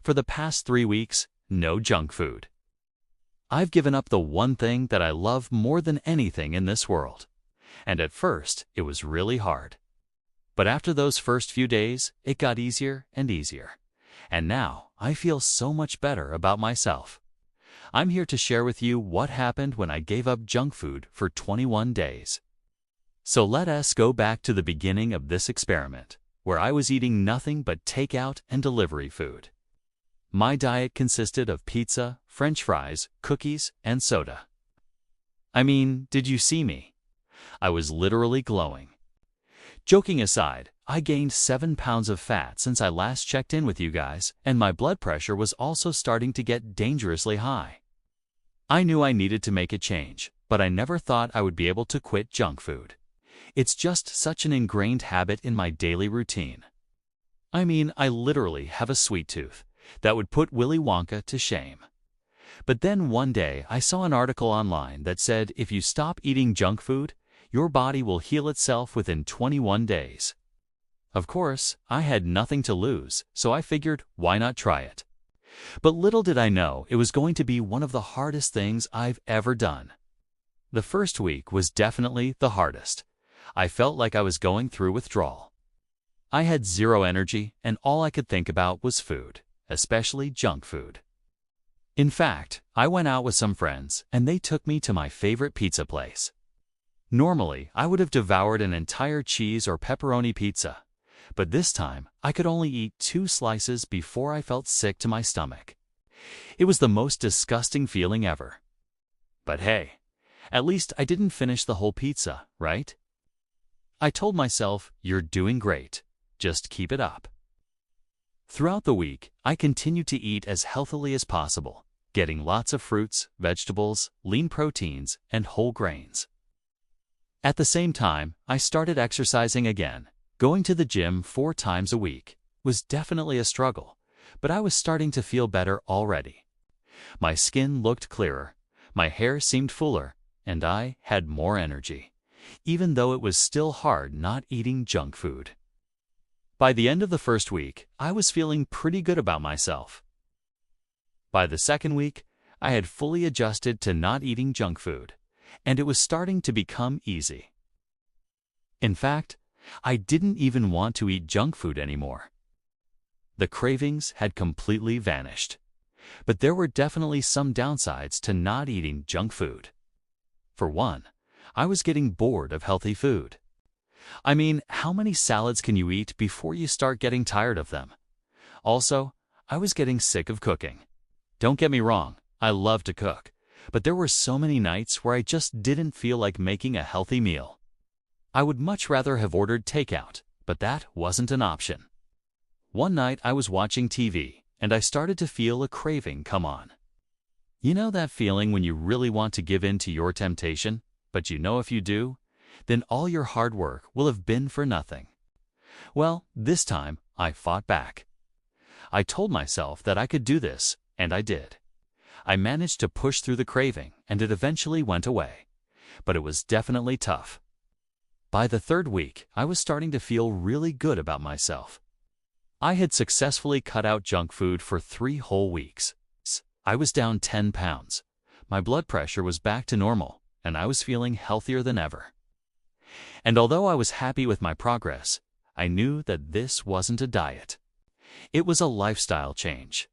For the past 3 weeks, no junk food. I've given up the one thing that I love more than anything in this world. And at first, it was really hard. But after those first few days, it got easier and easier. And now, I feel so much better about myself. I'm here to share with you what happened when I gave up junk food for 21 days. So let us go back to the beginning of this experiment, where I was eating nothing but takeout and delivery food. My diet consisted of pizza, French fries, cookies, and soda. I mean, did you see me? I was literally glowing. Joking aside, I gained 7 pounds of fat since I last checked in with you guys, and my blood pressure was also starting to get dangerously high. I knew I needed to make a change, but I never thought I would be able to quit junk food. It's just such an ingrained habit in my daily routine. I mean, I literally have a sweet tooth that would put Willy Wonka to shame. But then one day I saw an article online that said if you stop eating junk food, your body will heal itself within 21 days. Of course, I had nothing to lose, so I figured, why not try it? But little did I know it was going to be one of the hardest things I've ever done. The first week was definitely the hardest. I felt like I was going through withdrawal. I had zero energy, and all I could think about was food, especially junk food. In fact, I went out with some friends, and they took me to my favorite pizza place. Normally, I would have devoured an entire cheese or pepperoni pizza, but this time, I could only eat 2 slices before I felt sick to my stomach. It was the most disgusting feeling ever. But hey, at least I didn't finish the whole pizza, right? I told myself, you're doing great. Just keep it up. Throughout the week, I continued to eat as healthily as possible, getting lots of fruits, vegetables, lean proteins, and whole grains. At the same time, I started exercising again. Going to the gym 4 times a week was definitely a struggle, but I was starting to feel better already. My skin looked clearer, my hair seemed fuller, and I had more energy, even though it was still hard not eating junk food. By the end of the first week, I was feeling pretty good about myself. By the second week, I had fully adjusted to not eating junk food, and it was starting to become easy. In fact, I didn't even want to eat junk food anymore. The cravings had completely vanished. But there were definitely some downsides to not eating junk food. For one, I was getting bored of healthy food. I mean, how many salads can you eat before you start getting tired of them? Also, I was getting sick of cooking. Don't get me wrong, I love to cook, but there were so many nights where I just didn't feel like making a healthy meal. I would much rather have ordered takeout, but that wasn't an option. One night I was watching TV, and I started to feel a craving come on. You know that feeling when you really want to give in to your temptation, but you know if you do, then all your hard work will have been for nothing. Well, this time I fought back. I told myself that I could do this, and I did. I managed to push through the craving, and it eventually went away. But it was definitely tough. By the 3rd week, I was starting to feel really good about myself. I had successfully cut out junk food for 3 whole weeks. I was down 10 pounds. My blood pressure was back to normal, and I was feeling healthier than ever. And although I was happy with my progress, I knew that this wasn't a diet. It was a lifestyle change.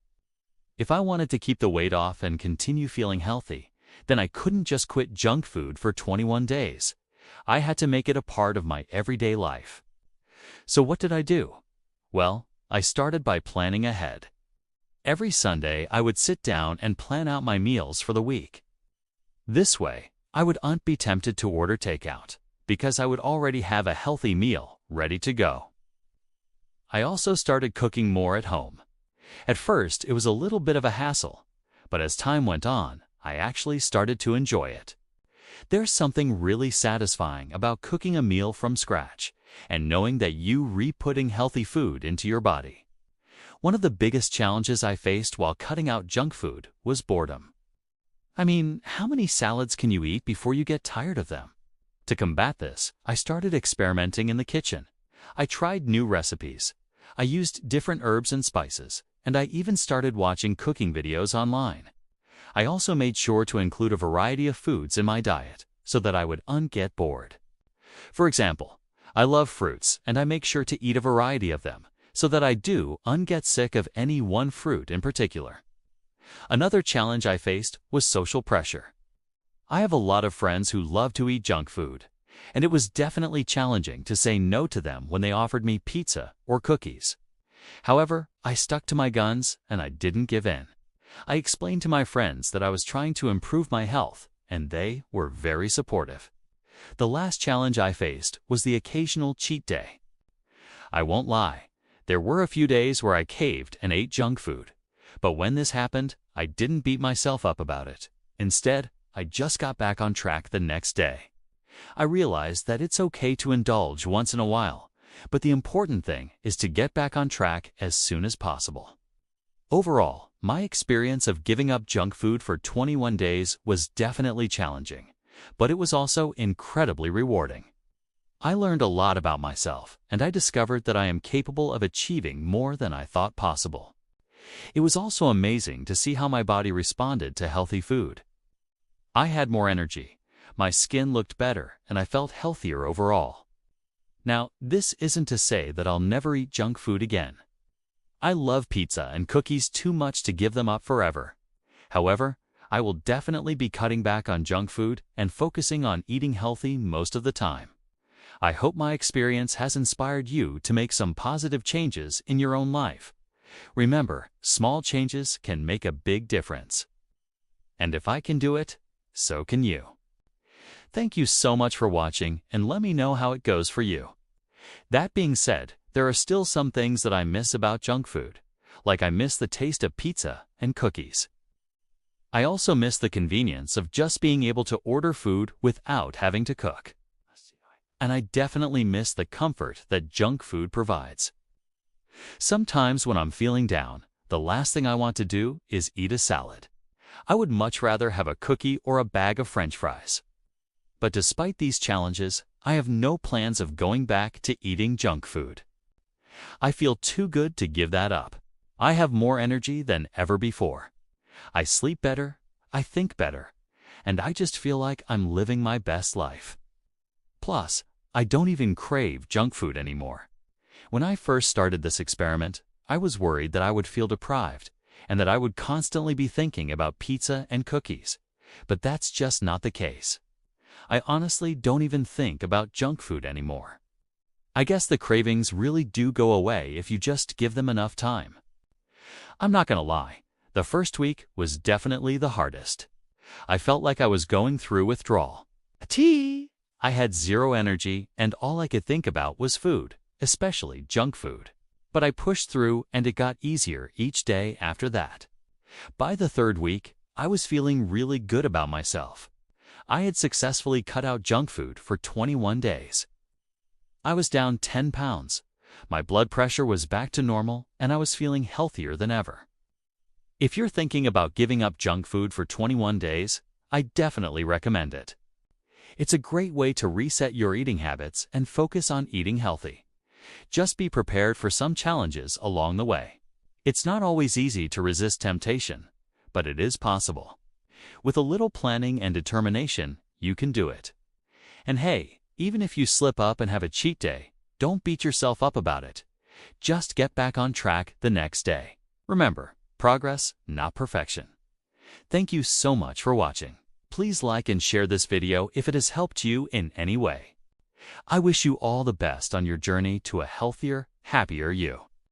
If I wanted to keep the weight off and continue feeling healthy, then I couldn't just quit junk food for 21 days. I had to make it a part of my everyday life. So what did I do? Well, I started by planning ahead. Every Sunday, I would sit down and plan out my meals for the week. This way, I would not be tempted to order takeout, because I would already have a healthy meal ready to go. I also started cooking more at home. At first, it was a little bit of a hassle, but as time went on, I actually started to enjoy it. There's something really satisfying about cooking a meal from scratch and knowing that you re-putting healthy food into your body. One of the biggest challenges I faced while cutting out junk food was boredom. I mean, how many salads can you eat before you get tired of them? To combat this, I started experimenting in the kitchen. I tried new recipes. I used different herbs and spices, and I even started watching cooking videos online. I also made sure to include a variety of foods in my diet so that I would not get bored. For example, I love fruits, and I make sure to eat a variety of them so that I do not get sick of any one fruit in particular. Another challenge I faced was social pressure. I have a lot of friends who love to eat junk food, and it was definitely challenging to say no to them when they offered me pizza or cookies. However, I stuck to my guns and I didn't give in. I explained to my friends that I was trying to improve my health, and they were very supportive. The last challenge I faced was the occasional cheat day. I won't lie, there were a few days where I caved and ate junk food. But when this happened, I didn't beat myself up about it. Instead, I just got back on track the next day. I realized that it's okay to indulge once in a while, but the important thing is to get back on track as soon as possible. Overall, my experience of giving up junk food for 21 days was definitely challenging, but it was also incredibly rewarding. I learned a lot about myself, and I discovered that I am capable of achieving more than I thought possible. It was also amazing to see how my body responded to healthy food. I had more energy, my skin looked better, and I felt healthier overall. Now, this isn't to say that I'll never eat junk food again. I love pizza and cookies too much to give them up forever. However, I will definitely be cutting back on junk food and focusing on eating healthy most of the time. I hope my experience has inspired you to make some positive changes in your own life. Remember, small changes can make a big difference. And if I can do it, so can you. Thank you so much for watching, and let me know how it goes for you. That being said, there are still some things that I miss about junk food, like I miss the taste of pizza and cookies. I also miss the convenience of just being able to order food without having to cook. And I definitely miss the comfort that junk food provides. Sometimes when I'm feeling down, the last thing I want to do is eat a salad. I would much rather have a cookie or a bag of French fries. But despite these challenges, I have no plans of going back to eating junk food. I feel too good to give that up. I have more energy than ever before. I sleep better, I think better, and I just feel like I'm living my best life. Plus, I don't even crave junk food anymore. When I first started this experiment, I was worried that I would feel deprived and that I would constantly be thinking about pizza and cookies. But that's just not the case. I honestly don't even think about junk food anymore. I guess the cravings really do go away if you just give them enough time. I'm not gonna lie, the first week was definitely the hardest. I felt like I was going through withdrawal. I had zero energy, and all I could think about was food, especially junk food. But I pushed through, and it got easier each day after that. By the third week, I was feeling really good about myself. I had successfully cut out junk food for 21 days. I was down 10 pounds. My blood pressure was back to normal, and I was feeling healthier than ever. If you're thinking about giving up junk food for 21 days, I definitely recommend it. It's a great way to reset your eating habits and focus on eating healthy. Just be prepared for some challenges along the way. It's not always easy to resist temptation, but it is possible. With a little planning and determination, you can do it. And hey, even if you slip up and have a cheat day, don't beat yourself up about it. Just get back on track the next day. Remember, progress, not perfection. Thank you so much for watching. Please like and share this video if it has helped you in any way. I wish you all the best on your journey to a healthier, happier you.